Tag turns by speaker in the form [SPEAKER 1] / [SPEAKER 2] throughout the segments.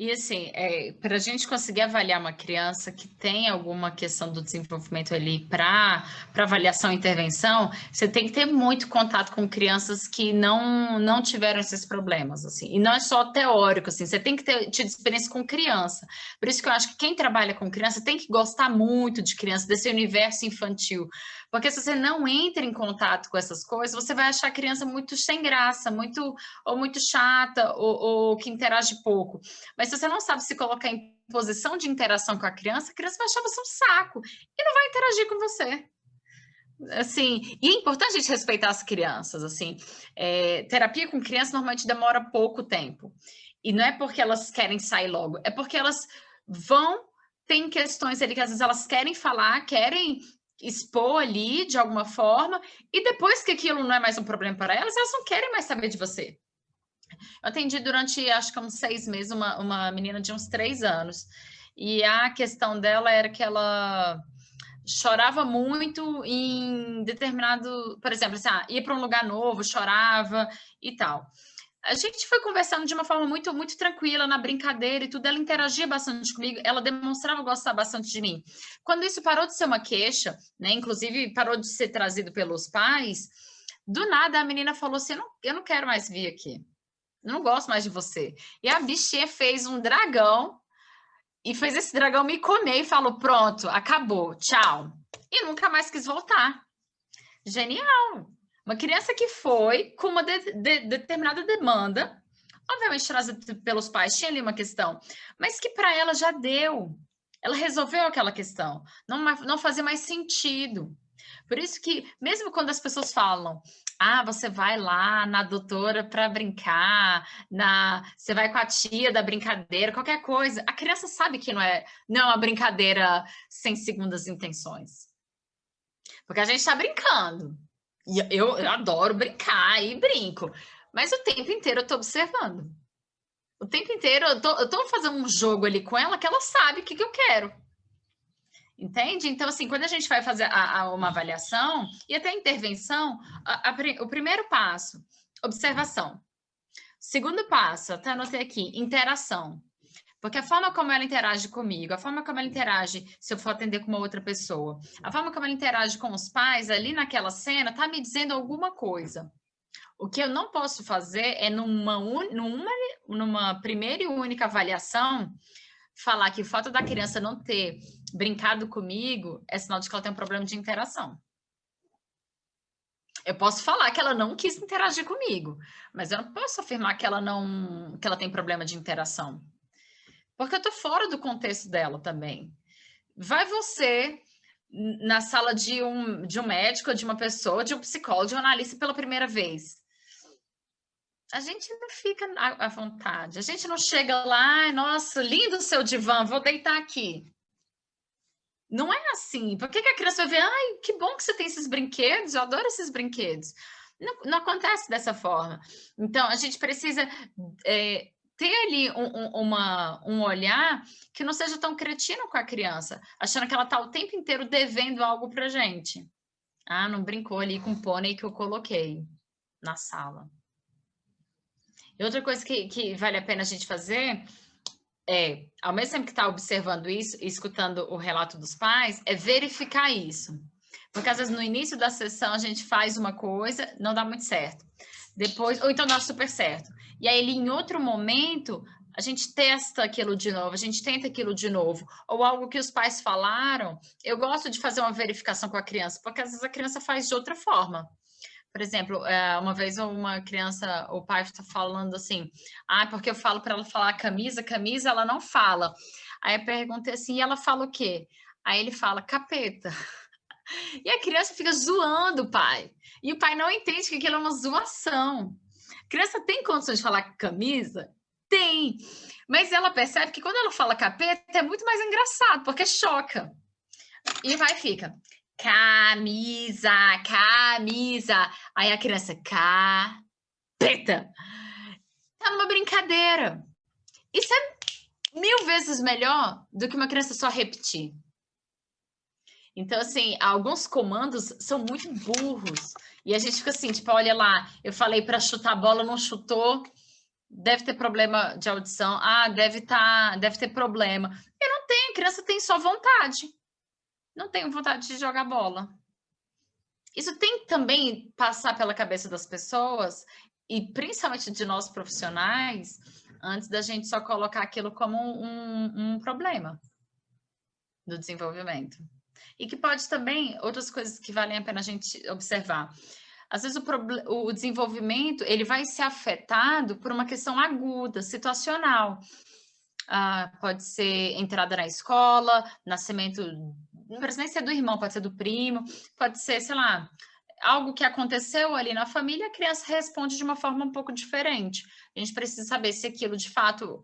[SPEAKER 1] E assim, para a gente conseguir avaliar uma criança que tem alguma questão do desenvolvimento ali para avaliação e intervenção, você tem que ter muito contato com crianças que não tiveram esses problemas, assim. E não é só teórico, assim, você tem que ter tido experiência com criança. Por isso que eu acho que quem trabalha com criança tem que gostar muito de criança, desse universo infantil. Porque se você não entra em contato com essas coisas, você vai achar a criança muito sem graça, muito chata, ou que interage pouco. Mas se você não sabe se colocar em posição de interação com a criança vai achar você um saco e não vai interagir com você. Assim, e é importante a gente respeitar as crianças, assim. Terapia com criança normalmente demora pouco tempo. E não é porque elas querem sair logo, é porque elas tem questões ali que às vezes elas querem falar, querem expor ali de alguma forma, e depois que aquilo não é mais um problema para elas não querem mais saber de você. Eu atendi durante, acho que uns 6 meses, uma menina de uns 3 anos. E a questão dela era que ela chorava muito em determinado... Por exemplo, assim, ia para um lugar novo, chorava e tal. A gente foi conversando de uma forma muito, muito tranquila, na brincadeira e tudo. Ela interagia bastante comigo, ela demonstrava gostar bastante de mim. Quando isso parou de ser uma queixa, né, inclusive parou de ser trazido pelos pais, do nada a menina falou assim: eu não quero mais vir aqui. Não gosto mais de você. E a bichinha fez um dragão e fez esse dragão me comer e falou: pronto, acabou, tchau. E nunca mais quis voltar. Genial! Uma criança que foi com uma determinada demanda, obviamente trazida pelos pais, tinha ali uma questão, mas que para ela já deu. Ela resolveu aquela questão. Não fazia mais sentido. Por isso que, mesmo quando as pessoas falam: você vai lá na doutora para brincar, você vai com a tia da brincadeira, qualquer coisa, a criança sabe que não é uma brincadeira sem segundas intenções. Porque a gente está brincando. E eu adoro brincar e brinco. Mas o tempo inteiro eu estou observando. O tempo inteiro eu estou fazendo um jogo ali com ela que ela sabe o que eu quero. Entende? Então, assim, quando a gente vai fazer uma avaliação e até a intervenção, o primeiro passo, observação. Segundo passo, até anotei aqui, interação. Porque a forma como ela interage comigo, a forma como ela interage se eu for atender com uma outra pessoa, a forma como ela interage com os pais ali naquela cena, tá me dizendo alguma coisa. O que eu não posso fazer é numa primeira e única avaliação falar que o fato da criança não ter brincado comigo é sinal de que ela tem um problema de interação. Eu posso falar que ela não quis interagir comigo, mas eu não posso afirmar que ela tem problema de interação. Porque eu tô fora do contexto dela também. Vai você na sala de um médico, de uma pessoa, de um psicólogo, de um analista pela primeira vez. A gente não fica à vontade. A gente não chega lá, nossa, lindo o seu divã, vou deitar aqui. Não é assim. Por que a criança vai ver, que bom que você tem esses brinquedos, eu adoro esses brinquedos. Não acontece dessa forma. Então, a gente precisa ter ali um olhar que não seja tão cretino com a criança, achando que ela está o tempo inteiro devendo algo para a gente. Não brincou ali com o pônei que eu coloquei na sala. E outra coisa que vale a pena a gente fazer ao mesmo tempo que está observando isso e escutando o relato dos pais, é verificar isso. Porque às vezes no início da sessão a gente faz uma coisa, não dá muito certo. Depois, ou então dá super certo. E aí, em outro momento, a gente testa aquilo de novo, a gente tenta aquilo de novo. Ou algo que os pais falaram, eu gosto de fazer uma verificação com a criança, porque às vezes a criança faz de outra forma. Por exemplo, uma vez uma criança, o pai está falando assim, porque eu falo para ela falar camisa, ela não fala. Aí eu perguntei assim, e ela fala o quê? Aí ele fala capeta. E a criança fica zoando o pai. E o pai não entende que aquilo é uma zoação. A criança tem condições de falar camisa? Tem. Mas ela percebe que quando ela fala capeta é muito mais engraçado, porque choca. E o pai fica, camisa. Aí a criança, capeta. Tá numa brincadeira. Isso é 1000 vezes melhor do que uma criança só repetir. Então, assim, alguns comandos são muito burros. E a gente fica assim, tipo, olha lá, eu falei para chutar a bola, não chutou. deve ter problema de audição, deve ter problema. Eu não tenho, a criança tem só vontade. Não tenho vontade de jogar bola. Isso tem que também passar pela cabeça das pessoas, e principalmente de nós profissionais, antes da gente só colocar aquilo como um problema do desenvolvimento. E que pode também, outras coisas que valem a pena a gente observar. Às vezes o desenvolvimento ele vai ser afetado por uma questão aguda, situacional. Pode ser entrada na escola, nascimento, não precisa nem ser do irmão, pode ser do primo, pode ser, sei lá, algo que aconteceu ali na família, a criança responde de uma forma um pouco diferente. A gente precisa saber se aquilo de fato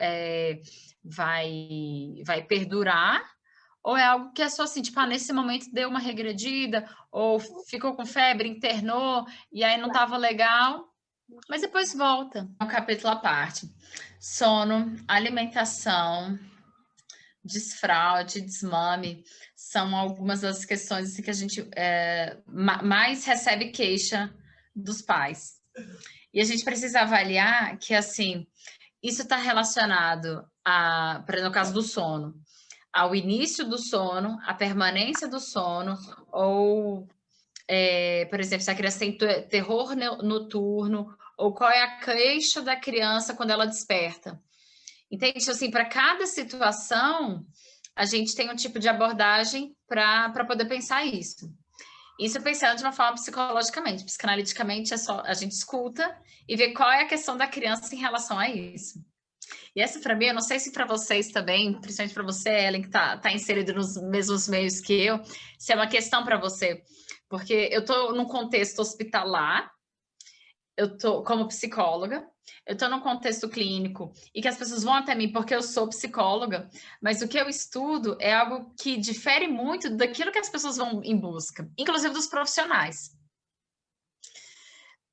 [SPEAKER 1] vai perdurar, ou é algo que é só assim, tipo, nesse momento deu uma regredida, ou ficou com febre, internou, e aí não estava legal, mas depois volta. Um capítulo à parte. Sono, alimentação, desfraude, desmame, são algumas das questões assim, que a gente mais recebe queixa dos pais. E a gente precisa avaliar que, assim, isso está relacionado no caso do sono, ao início do sono, à permanência do sono, ou, por exemplo, se a criança tem terror noturno, ou qual é a queixa da criança quando ela desperta. Entende? Assim, para cada situação, a gente tem um tipo de abordagem para poder pensar isso. Isso pensando de uma forma psicologicamente. Psicanaliticamente, é só a gente escuta e vê qual é a questão da criança em relação a isso. E essa, para mim, eu não sei se para vocês também, principalmente para você, Ellen, que está inserido nos mesmos meios que eu, se é uma questão para você. Porque eu estou num contexto hospitalar, eu estou como psicóloga, eu estou num contexto clínico e que as pessoas vão até mim porque eu sou psicóloga, mas o que eu estudo é algo que difere muito daquilo que as pessoas vão em busca, inclusive dos profissionais.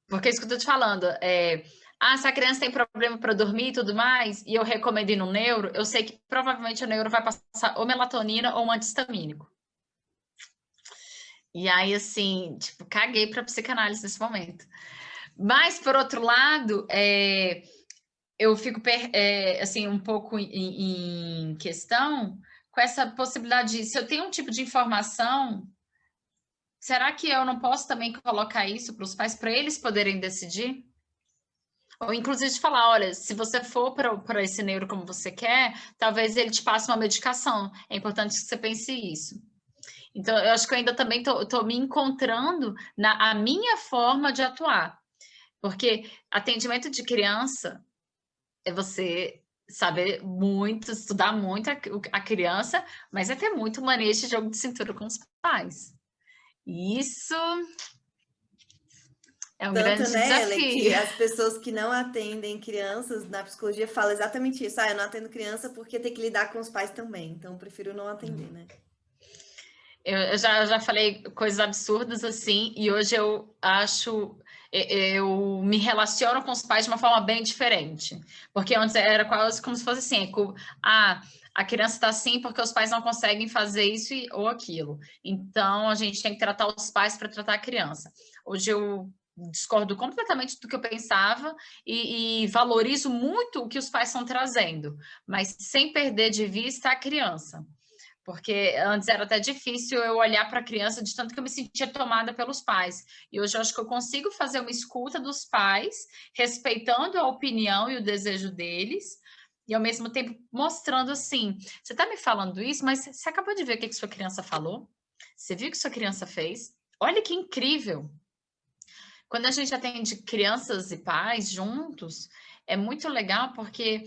[SPEAKER 1] Porque isso que eu estou te falando, se a criança tem problema para dormir e tudo mais, e eu recomendo ir no neuro, eu sei que provavelmente o neuro vai passar ou melatonina ou um anti-histamínico. E aí, assim, tipo, caguei para psicanálise nesse momento. Mas, por outro lado, eu fico assim, um pouco em questão com essa possibilidade de, se eu tenho um tipo de informação, será que eu não posso também colocar isso para os pais, para eles poderem decidir? Ou, inclusive, de falar, olha, se você for para esse neuro como você quer, talvez ele te passe uma medicação. É importante que você pense isso. Então, eu acho que eu ainda também estou me encontrando na minha forma de atuar. Porque atendimento de criança é você saber muito, estudar muito a criança, mas é ter muito manejo de jogo de cintura com os pais. E isso é um grande
[SPEAKER 2] né, Ellen,
[SPEAKER 1] desafio.
[SPEAKER 2] que as pessoas que não atendem crianças na psicologia falam exatamente isso. Eu não atendo criança porque tem que lidar com os pais também, então eu prefiro não atender, né?
[SPEAKER 1] Eu já falei coisas absurdas assim, e hoje eu me relaciono com os pais de uma forma bem diferente. Porque antes era quase como se fosse assim, a criança está assim porque os pais não conseguem fazer isso ou aquilo. Então, a gente tem que tratar os pais para tratar a criança. Hoje eu discordo completamente do que eu pensava e valorizo muito o que os pais estão trazendo, mas sem perder de vista a criança. Porque antes era até difícil eu olhar para a criança de tanto que eu me sentia tomada pelos pais. E hoje eu acho que eu consigo fazer uma escuta dos pais, respeitando a opinião e o desejo deles, e ao mesmo tempo mostrando assim: você está me falando isso, mas você acabou de ver o que sua criança falou? Você viu o que sua criança fez? Olha que incrível! Quando a gente atende crianças e pais juntos, é muito legal porque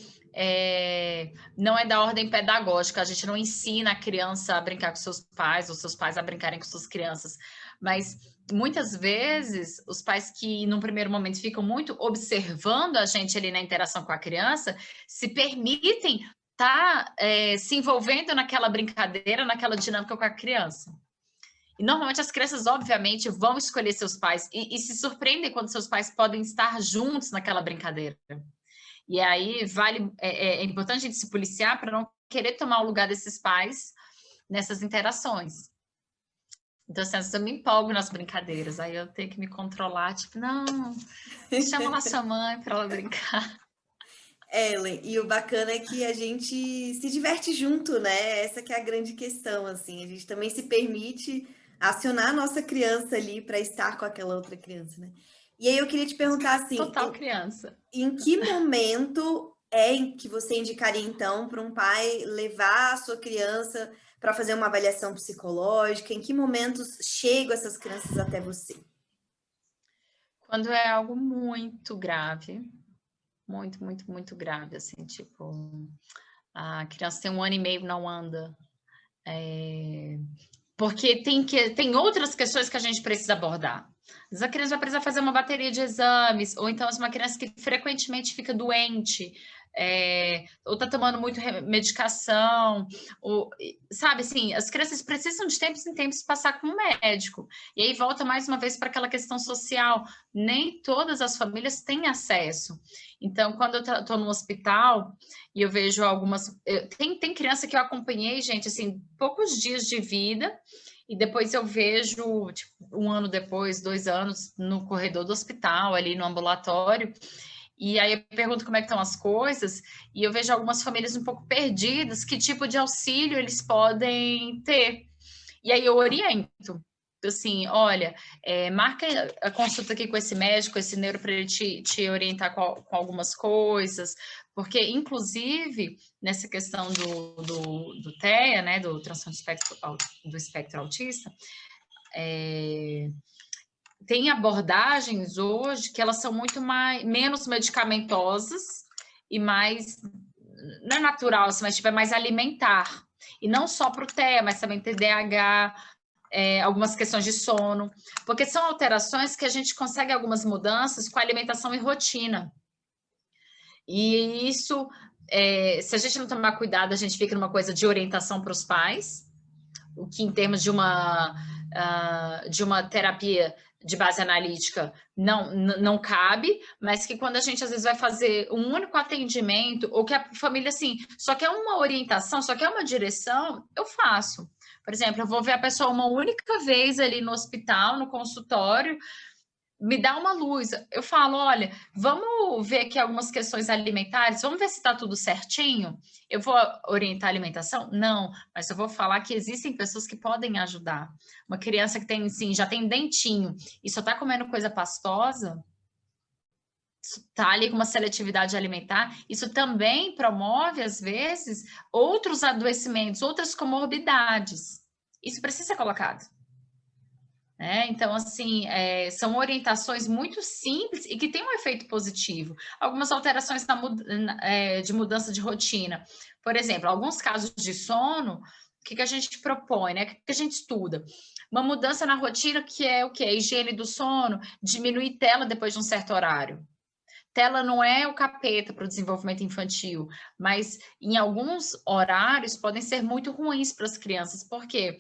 [SPEAKER 1] não é da ordem pedagógica, a gente não ensina a criança a brincar com seus pais, ou seus pais a brincarem com suas crianças, mas muitas vezes os pais que num primeiro momento ficam muito observando a gente ali na interação com a criança, se permitem estar se envolvendo naquela brincadeira, naquela dinâmica com a criança. E normalmente as crianças, obviamente, vão escolher seus pais e se surpreendem quando seus pais podem estar juntos naquela brincadeira. E aí é importante a gente se policiar para não querer tomar o lugar desses pais nessas interações. Então, assim, eu me empolgo nas brincadeiras, aí eu tenho que me controlar, tipo, não, chama lá sua mãe para ela brincar.
[SPEAKER 2] Ellen, e o bacana é que a gente se diverte junto, né? Essa que é a grande questão, assim. A gente também se permite acionar a nossa criança ali para estar com aquela outra criança, né? E aí eu queria te perguntar assim,
[SPEAKER 1] Total criança.
[SPEAKER 2] em que momento é em que você indicaria, então, para um pai levar a sua criança para fazer uma avaliação psicológica? Em que momentos chegam essas crianças até você?
[SPEAKER 1] Quando é algo muito grave, muito, muito, muito grave, assim, tipo, a criança tem 1 ano e meio, não anda. Porque tem outras questões que a gente precisa abordar. Às vezes a criança vai precisar fazer uma bateria de exames, ou então é uma criança que frequentemente fica doente, ou tá tomando muito medicação, ou, sabe, assim, as crianças precisam de tempos em tempos passar com um médico. E aí volta mais uma vez para aquela questão social. Nem todas as famílias têm acesso. Então, quando eu estou no hospital e eu vejo algumas. Tem criança que eu acompanhei, gente, assim, poucos dias de vida, e depois eu vejo, tipo, 1 ano depois, 2 anos, no corredor do hospital, ali no ambulatório. E aí eu pergunto como é que estão as coisas, e eu vejo algumas famílias um pouco perdidas, que tipo de auxílio eles podem ter. E aí eu oriento, assim, olha, marca a consulta aqui com esse médico, esse neuro, para ele te orientar com algumas coisas, porque, inclusive, nessa questão do TEA, né, do transtorno do espectro autista, tem abordagens hoje que elas são muito menos medicamentosas e mais, não é natural, assim, mas tipo, é mais alimentar. E não só para o TEA, mas também TDAH, algumas questões de sono, porque são alterações que a gente consegue algumas mudanças com alimentação e rotina. E isso, se a gente não tomar cuidado, a gente fica numa coisa de orientação para os pais, o que em termos de uma terapia de base analítica não cabe, mas que quando a gente às vezes vai fazer um único atendimento, ou que a família assim, só quer uma orientação, só quer uma direção, eu faço. Por exemplo, eu vou ver a pessoa uma única vez ali no hospital, no consultório, me dá uma luz. Eu falo, olha, vamos ver aqui algumas questões alimentares, vamos ver se está tudo certinho. Eu vou orientar a alimentação? Não, mas eu vou falar que existem pessoas que podem ajudar. Uma criança que tem, sim, já tem dentinho e só está comendo coisa pastosa, está ali com uma seletividade alimentar, isso também promove, às vezes, outros adoecimentos, outras comorbidades. Isso precisa ser colocado. Então, assim, são orientações muito simples e que têm um efeito positivo. Algumas alterações de mudança de rotina. Por exemplo, alguns casos de sono, o que a gente propõe, né? O que a gente estuda? Uma mudança na rotina que é o quê? A higiene do sono, diminuir tela depois de um certo horário. Tela não é o capeta para o desenvolvimento infantil, mas em alguns horários podem ser muito ruins para as crianças. Por quê?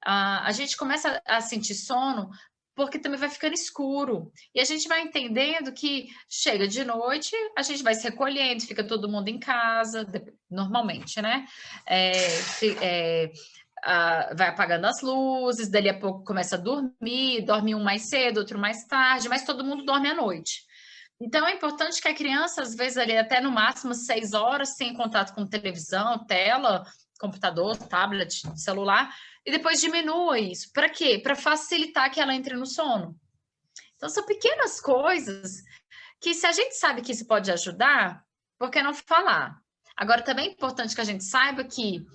[SPEAKER 1] A gente começa a sentir sono porque também vai ficando escuro. E a gente vai entendendo que chega de noite, a gente vai se recolhendo, fica todo mundo em casa, normalmente, né? Vai apagando as luzes, dali a pouco começa a dormir, dorme um mais cedo, outro mais tarde, mas todo mundo dorme à noite. Então, é importante que a criança, às vezes, ali até no máximo 6 horas, tenha contato com televisão, tela, computador, tablet, celular, e depois diminua isso. Para quê? Para facilitar que ela entre no sono. Então, são pequenas coisas que, se a gente sabe que isso pode ajudar, por que não falar? Agora, também é importante que a gente saiba que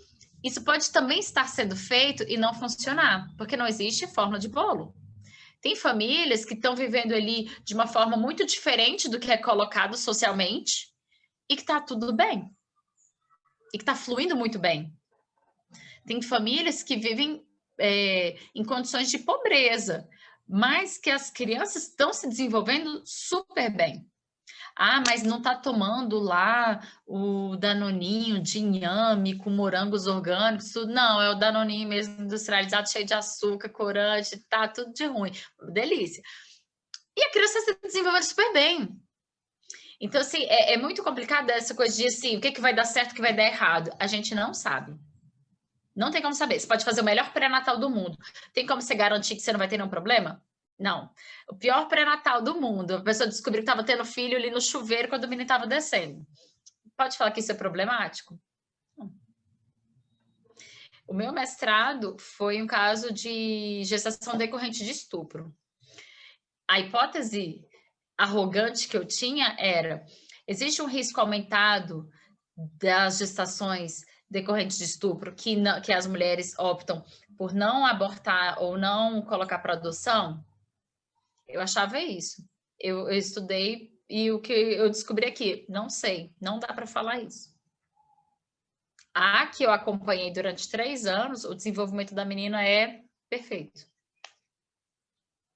[SPEAKER 1] isso pode também estar sendo feito e não funcionar, porque não existe fórmula de bolo. Tem famílias que estão vivendo ali de uma forma muito diferente do que é colocado socialmente e que está tudo bem. E que está fluindo muito bem. Tem famílias que vivem em condições de pobreza, mas que as crianças estão se desenvolvendo super bem. Ah, mas não está tomando lá o danoninho de inhame com morangos orgânicos, tudo. Não, é o danoninho mesmo industrializado, cheio de açúcar, corante, tá tudo de ruim. Delícia. E a criança está se desenvolvendo super bem. Então, assim, é muito complicado essa coisa de, assim, o que vai dar certo, o que vai dar errado. A gente não sabe. Não tem como saber. Você pode fazer o melhor pré-natal do mundo. Tem como você garantir que você não vai ter nenhum problema? Não. O pior pré-natal do mundo. A pessoa descobriu que estava tendo filho ali no chuveiro quando o menino estava descendo. pode falar que isso é problemático? O meu mestrado foi um caso de gestação decorrente de estupro. A hipótese arrogante que eu tinha era: existe um risco aumentado das gestações decorrentes de estupro que as mulheres optam por não abortar ou não colocar para adoção? Eu achava isso. Eu estudei e o que eu descobri aqui, não sei, não dá para falar isso. A que eu acompanhei durante 3 anos, o desenvolvimento da menina é perfeito.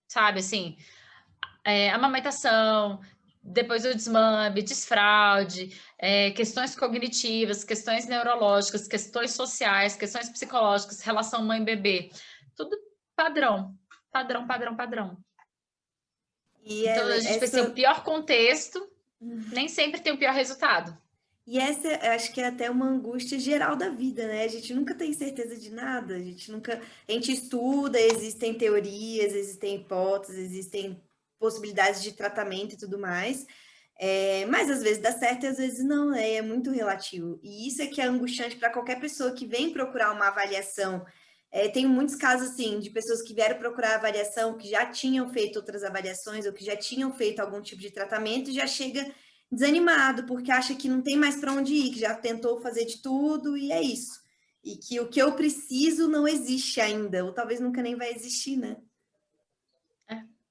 [SPEAKER 1] Sabe, assim, amamentação, depois o desmame, desfraude, questões cognitivas, questões neurológicas, questões sociais, questões psicológicas, relação mãe-bebê, tudo padrão, padrão, padrão, padrão.
[SPEAKER 2] E
[SPEAKER 1] então, a gente pensa, o pior contexto nem sempre tem o pior resultado.
[SPEAKER 2] E essa, acho que é até uma angústia geral da vida, né? A gente nunca tem certeza de nada, a gente estuda, existem teorias, existem hipóteses, existem possibilidades de tratamento e tudo mais, mas às vezes dá certo e às vezes não, né? É muito relativo. E isso é que é angustiante para qualquer pessoa que vem procurar uma avaliação. Tem muitos casos, assim, de pessoas que vieram procurar avaliação, que já tinham feito outras avaliações ou que já tinham feito algum tipo de tratamento e já chega desanimado, porque acha que não tem mais para onde ir, que já tentou fazer de tudo e é isso. E que o que eu preciso não existe ainda, ou talvez nunca nem vai existir, né?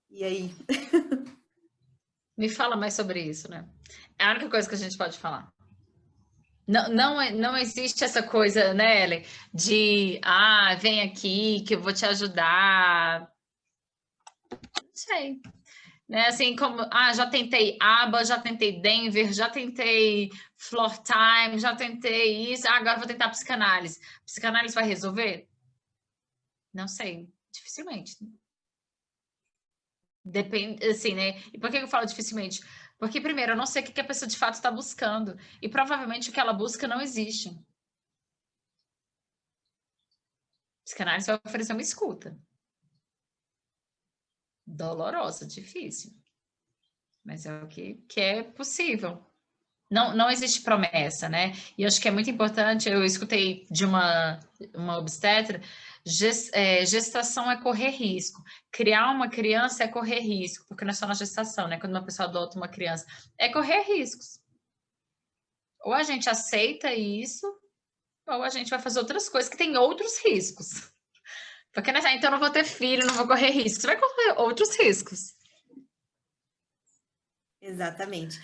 [SPEAKER 2] E aí?
[SPEAKER 1] Me fala mais sobre isso, né? É a única coisa que a gente pode falar. Não existe essa coisa, né, Ellen, de vem aqui que eu vou te ajudar. Não sei. Né? Assim como, já tentei ABA, já tentei Denver, já tentei Floor Time, já tentei isso, agora vou tentar psicanálise. Psicanálise vai resolver? Não sei, dificilmente. Depende, assim, né? E por que eu falo dificilmente? Porque, primeiro, eu não sei o que a pessoa de fato está buscando. E provavelmente o que ela busca não existe. Psicanálise vai oferecer uma escuta. Dolorosa, difícil. Mas é o que é possível. Não existe promessa, né? E eu acho que é muito importante, eu escutei de uma obstetra, gestação é correr risco. Criar uma criança é correr risco, porque não é só na gestação, né? Quando uma pessoa adota uma criança, é correr riscos. Ou a gente aceita isso, ou a gente vai fazer outras coisas que tem outros riscos. Porque, né? Então eu não vou ter filho, não vou correr riscos. Você vai correr outros riscos.
[SPEAKER 2] Exatamente.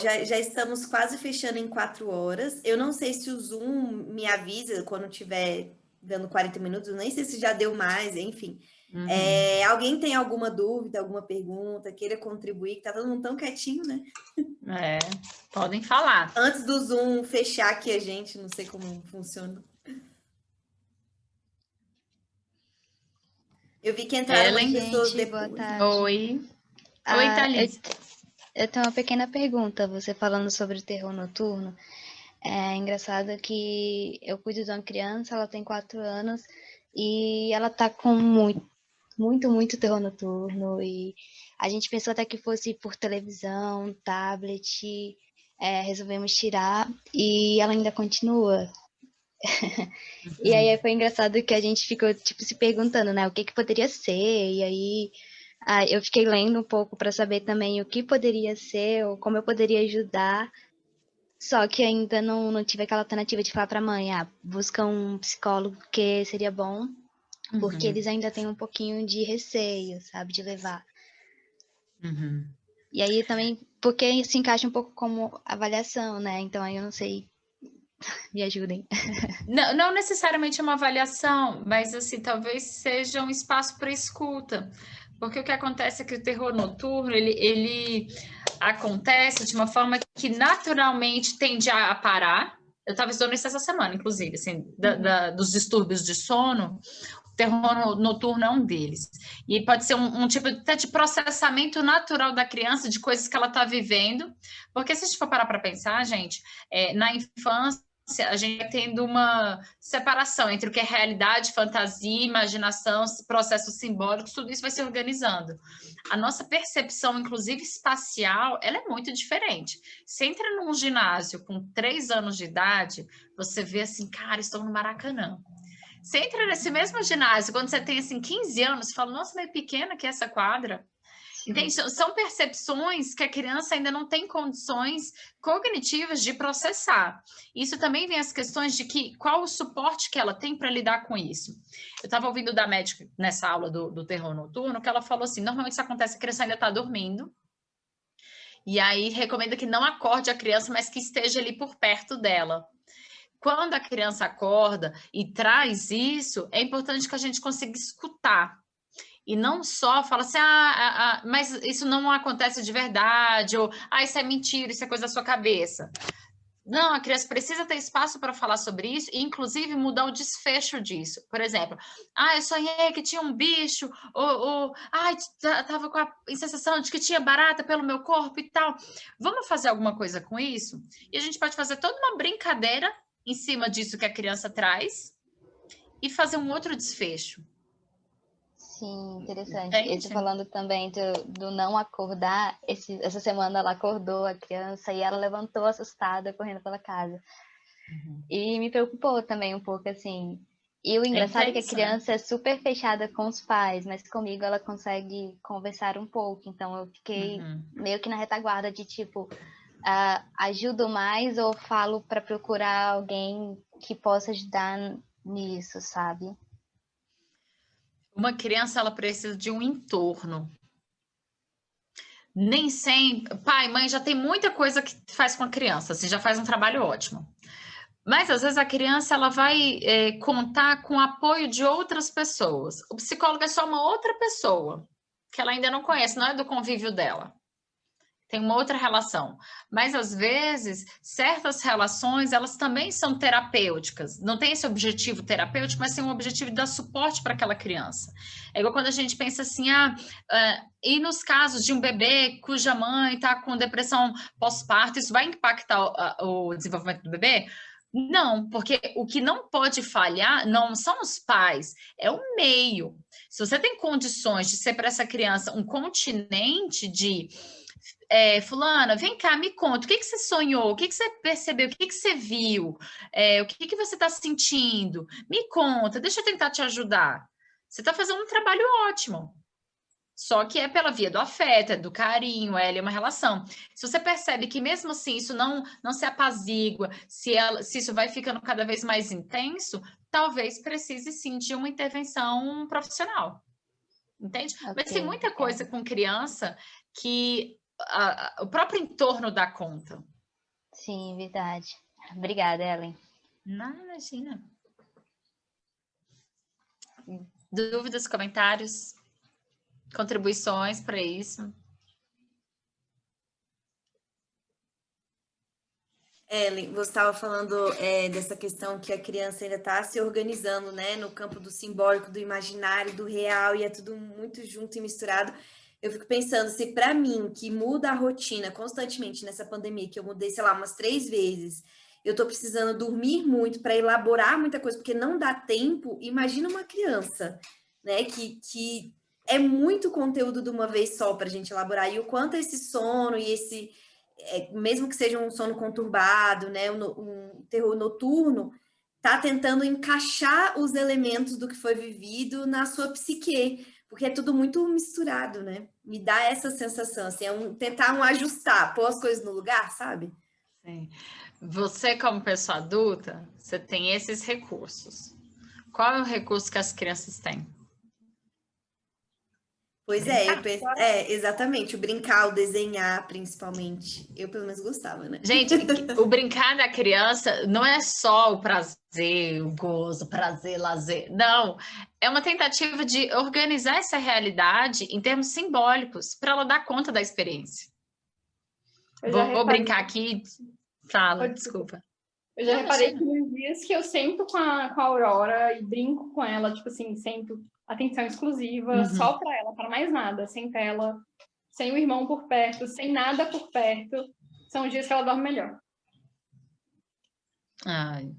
[SPEAKER 2] Já estamos quase fechando em 4 horas. Eu não sei se o Zoom me avisa quando tiver dando 40 minutos, eu nem sei se já deu mais, enfim. Alguém tem alguma dúvida, alguma pergunta, queira contribuir, que tá todo mundo tão quietinho, né?
[SPEAKER 1] Podem falar.
[SPEAKER 2] Antes do Zoom fechar aqui a gente, não sei como funciona. Eu vi que entraram umas pessoas depois.
[SPEAKER 3] Boa tarde.
[SPEAKER 1] Oi. Oi, Thalys.
[SPEAKER 3] Eu tenho uma pequena pergunta, você falando sobre o terror noturno. É engraçado que eu cuido de uma criança, ela tem 4 anos, e ela tá com muito terror noturno, e a gente pensou até que fosse por televisão, tablet, resolvemos tirar, e ela ainda continua. E aí foi engraçado que a gente ficou, tipo, se perguntando, né, o que poderia ser, e aí eu fiquei lendo um pouco para saber também o que poderia ser, ou como eu poderia ajudar, só que ainda não tive aquela alternativa de falar para a mãe, busca um psicólogo que seria bom, porque eles ainda têm um pouquinho de receio, sabe, de levar. E aí também, porque se encaixa um pouco como avaliação, né, então aí eu não sei, me ajudem.
[SPEAKER 1] Não necessariamente uma avaliação, mas assim, talvez seja um espaço para escuta. Porque o que acontece é que o terror noturno, ele acontece de uma forma que naturalmente tende a parar. Eu estava estudando isso essa semana, inclusive, assim, dos distúrbios de sono, o terror noturno é um deles. E pode ser um tipo até de processamento natural da criança, de coisas que ela está vivendo. Porque se a gente for parar para pensar, gente, na infância, a gente vai tendo uma separação entre o que é realidade, fantasia, imaginação, processos simbólicos, tudo isso vai se organizando. A nossa percepção, inclusive espacial, ela é muito diferente. Você entra num ginásio com 3 anos de idade, você vê assim, cara, estou no Maracanã. Você entra nesse mesmo ginásio, quando você tem assim 15 anos, você fala, nossa, meio pequena que é essa quadra. Entende? São percepções que a criança ainda não tem condições cognitivas de processar. Isso também vem as questões de qual o suporte que ela tem para lidar com isso. Eu estava ouvindo da médica nessa aula do terror noturno, que ela falou assim, normalmente isso acontece, a criança ainda está dormindo, e aí recomenda que não acorde a criança, mas que esteja ali por perto dela. Quando a criança acorda e traz isso, é importante que a gente consiga escutar. E não só fala assim, mas isso não acontece de verdade, ou isso é mentira, isso é coisa da sua cabeça. Não, a criança precisa ter espaço para falar sobre isso e, inclusive, mudar o desfecho disso. Por exemplo, eu sonhei que tinha um bicho, estava com a sensação de que tinha barata pelo meu corpo e tal. Vamos fazer alguma coisa com isso? E a gente pode fazer toda uma brincadeira em cima disso que a criança traz e fazer um outro desfecho.
[SPEAKER 3] Sim, interessante. Esse falando também do não acordar, essa semana ela acordou a criança e ela levantou assustada, correndo pela casa. Uhum. E me preocupou também um pouco, assim. E o engraçado é que a criança é super fechada com os pais, mas comigo ela consegue conversar um pouco. Então eu fiquei meio que na retaguarda de tipo, ajudo mais ou falo para procurar alguém que possa ajudar nisso, sabe?
[SPEAKER 1] Uma criança, ela precisa de um entorno. Nem sempre... Pai, mãe, já tem muita coisa que faz com a criança. Você já faz um trabalho ótimo. Mas, às vezes, a criança ela vai contar com o apoio de outras pessoas. O psicólogo é só uma outra pessoa que ela ainda não conhece, não é do convívio dela. Tem uma outra relação. Mas, às vezes, certas relações, elas também são terapêuticas. Não tem esse objetivo terapêutico, mas tem um objetivo de dar suporte para aquela criança. É igual quando a gente pensa assim, e nos casos de um bebê cuja mãe está com depressão pós-parto, isso vai impactar o desenvolvimento do bebê? Não, porque o que não pode falhar não são os pais, é o meio. Se você tem condições de ser para essa criança um continente de... fulana, vem cá, me conta, o que você sonhou, o que você percebeu, o que você viu, o que você está sentindo, me conta, deixa eu tentar te ajudar. Você está fazendo um trabalho ótimo, só que é pela via do afeto, do carinho, é uma relação. Se você percebe que mesmo assim isso não se apazigua, se isso vai ficando cada vez mais intenso, talvez precise sim de uma intervenção profissional, entende? Okay, mas tem muita coisa com criança que o próprio entorno dá conta.
[SPEAKER 3] Sim, verdade. Obrigada, Ellen.
[SPEAKER 1] Não, imagina. Dúvidas, comentários, contribuições para isso?
[SPEAKER 2] Ellen, você estava falando dessa questão que a criança ainda está se organizando, né, no campo do simbólico, do imaginário, do real, e é tudo muito junto e misturado. Eu fico pensando, se para mim, que muda a rotina constantemente nessa pandemia, que eu mudei, sei lá, umas 3 vezes, eu tô precisando dormir muito para elaborar muita coisa, porque não dá tempo, imagina uma criança, né, que é muito conteúdo de uma vez só para a gente elaborar, e o quanto esse sono e esse... mesmo que seja um sono conturbado, né, um terror noturno, tá tentando encaixar os elementos do que foi vivido na sua psique, porque é tudo muito misturado, né? Me dá essa sensação, assim, tentar ajustar, pôr as coisas no lugar, sabe?
[SPEAKER 1] Sim. Você, como pessoa adulta, você tem esses recursos. Qual é o recurso que as crianças têm?
[SPEAKER 2] Pois eu penso, exatamente, o brincar, o desenhar, principalmente. Eu, pelo menos, gostava, né?
[SPEAKER 1] Gente, o brincar da criança não é só o prazer, o gozo, prazer, lazer. Não, é uma tentativa de organizar essa realidade em termos simbólicos, para ela dar conta da experiência. Vou brincar aqui. Fala, desculpa.
[SPEAKER 4] Eu já reparei que nos dias que eu sento com a Aurora e brinco com ela, tipo assim, sento atenção exclusiva, só para ela, para mais nada, sem tela, sem o irmão por perto, sem nada por perto, são os dias que ela dorme melhor.
[SPEAKER 1] Ai.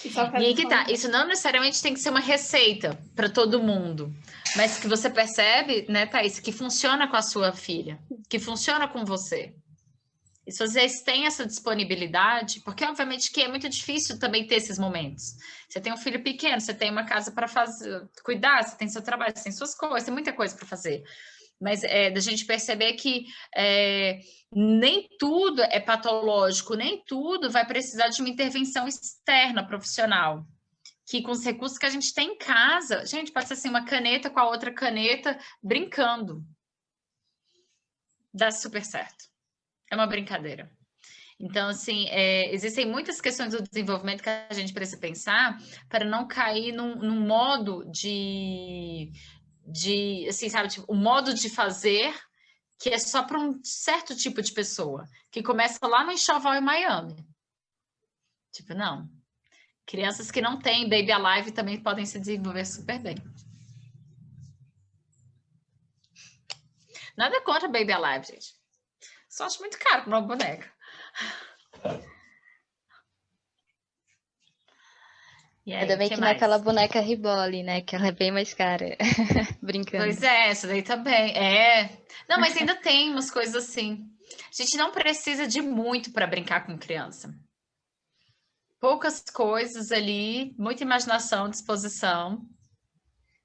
[SPEAKER 4] E
[SPEAKER 1] E aí que tá, isso não necessariamente tem que ser uma receita para todo mundo, mas que você percebe, né, Thaís, que funciona com a sua filha, que funciona com você. E se vocês têm essa disponibilidade, porque obviamente que é muito difícil também ter esses momentos. Você tem um filho pequeno, você tem uma casa para fazer, cuidar, você tem seu trabalho, você tem suas coisas, tem muita coisa para fazer. Mas da gente perceber que nem tudo é patológico, nem tudo vai precisar de uma intervenção externa profissional. Que com os recursos que a gente tem em casa, gente, pode ser assim, uma caneta com a outra caneta, brincando. Dá super certo. É uma brincadeira. Então, assim, existem muitas questões do desenvolvimento que a gente precisa pensar para não cair num modo de assim, sabe, tipo, o modo de fazer que é só para um certo tipo de pessoa, que começa lá no enxoval em Miami. Tipo, não. Crianças que não têm Baby Alive também podem se desenvolver super bem. Nada contra Baby Alive, gente. Só acho muito caro para uma boneca. E aí,
[SPEAKER 3] Ainda bem que não é aquela boneca Riboli, né? Que ela é bem mais cara. Brincando.
[SPEAKER 1] Pois é, essa daí também. Não, mas ainda tem umas coisas assim. A gente não precisa de muito para brincar com criança. Poucas coisas ali, muita imaginação, disposição.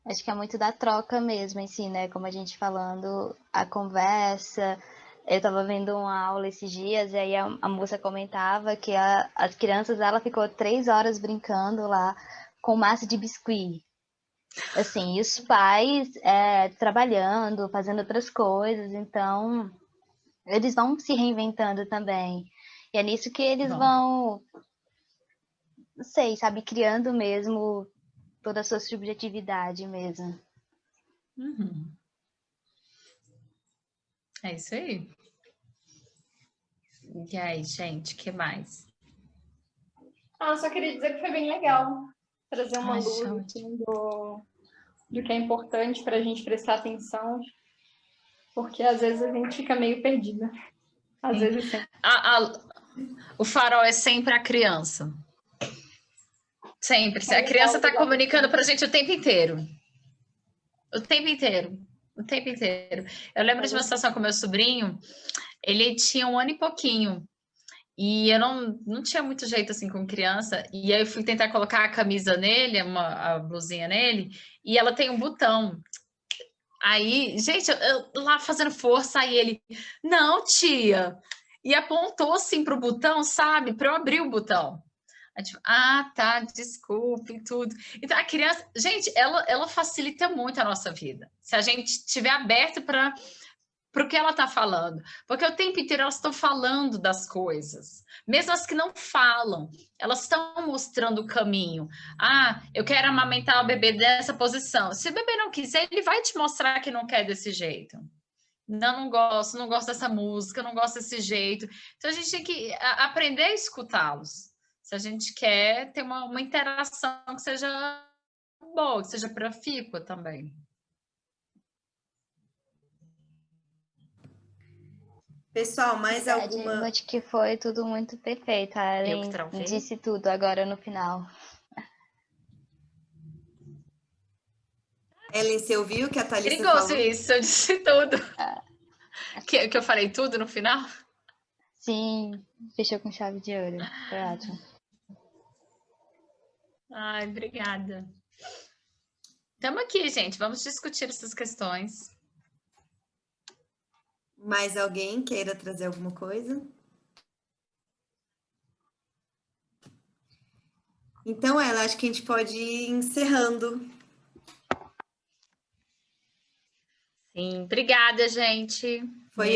[SPEAKER 3] Acho que é muito da troca mesmo, assim, né? Como a gente falando, a conversa. Eu tava vendo uma aula esses dias e aí a moça comentava que as crianças, ela ficou 3 horas brincando lá com massa de biscuit. Assim, e os pais trabalhando, fazendo outras coisas, então eles vão se reinventando também. E é nisso que eles vão, não sei, sabe, criando mesmo toda a sua subjetividade mesmo.
[SPEAKER 1] Uhum. É isso aí. E aí, gente, o que mais?
[SPEAKER 4] Só queria dizer que foi bem legal trazer uma luz
[SPEAKER 1] ótimo.
[SPEAKER 4] assim, do que é importante para a gente prestar atenção, porque às vezes a gente fica meio perdida. Às vezes sim.
[SPEAKER 1] O farol é sempre a criança. Sempre. A criança está comunicando para a gente o tempo inteiro. O tempo inteiro. O tempo inteiro. Eu lembro de uma situação com meu sobrinho, ele tinha 1 ano e pouquinho. E eu não tinha muito jeito assim com criança. E aí eu fui tentar colocar a camisa nele, a blusinha nele, e ela tem um botão. Aí, gente, eu lá fazendo força, aí ele, não, tia. E apontou assim para o botão, sabe? Para eu abrir o botão. Aí, tipo, tá, desculpe, tudo. Então, a criança, gente, ela facilita muito a nossa vida. Se a gente estiver aberto para o que ela está falando. Porque o tempo inteiro elas estão falando das coisas. Mesmo as que não falam, elas estão mostrando o caminho. Eu quero amamentar o bebê dessa posição. Se o bebê não quiser, ele vai te mostrar que não quer desse jeito. Não gosto dessa música, não gosto desse jeito. Então, a gente tem que aprender a escutá-los. Se a gente quer ter uma interação que seja boa, que seja profícua também.
[SPEAKER 2] Pessoal, mais alguma...
[SPEAKER 3] Eu acho que foi tudo muito perfeito. A Ellen disse tudo agora no final.
[SPEAKER 2] Ellen, você ouviu que a Thalissa
[SPEAKER 1] Perigoso
[SPEAKER 2] falou?
[SPEAKER 1] isso, eu disse tudo. Que eu falei tudo no final?
[SPEAKER 3] Sim, fechou com chave de ouro. Foi ótimo.
[SPEAKER 1] Ai, obrigada. Estamos aqui, gente. Vamos discutir essas questões.
[SPEAKER 2] Mais alguém queira trazer alguma coisa? Então, ela, acho que a gente pode ir encerrando.
[SPEAKER 1] Sim, obrigada, gente.
[SPEAKER 2] Foi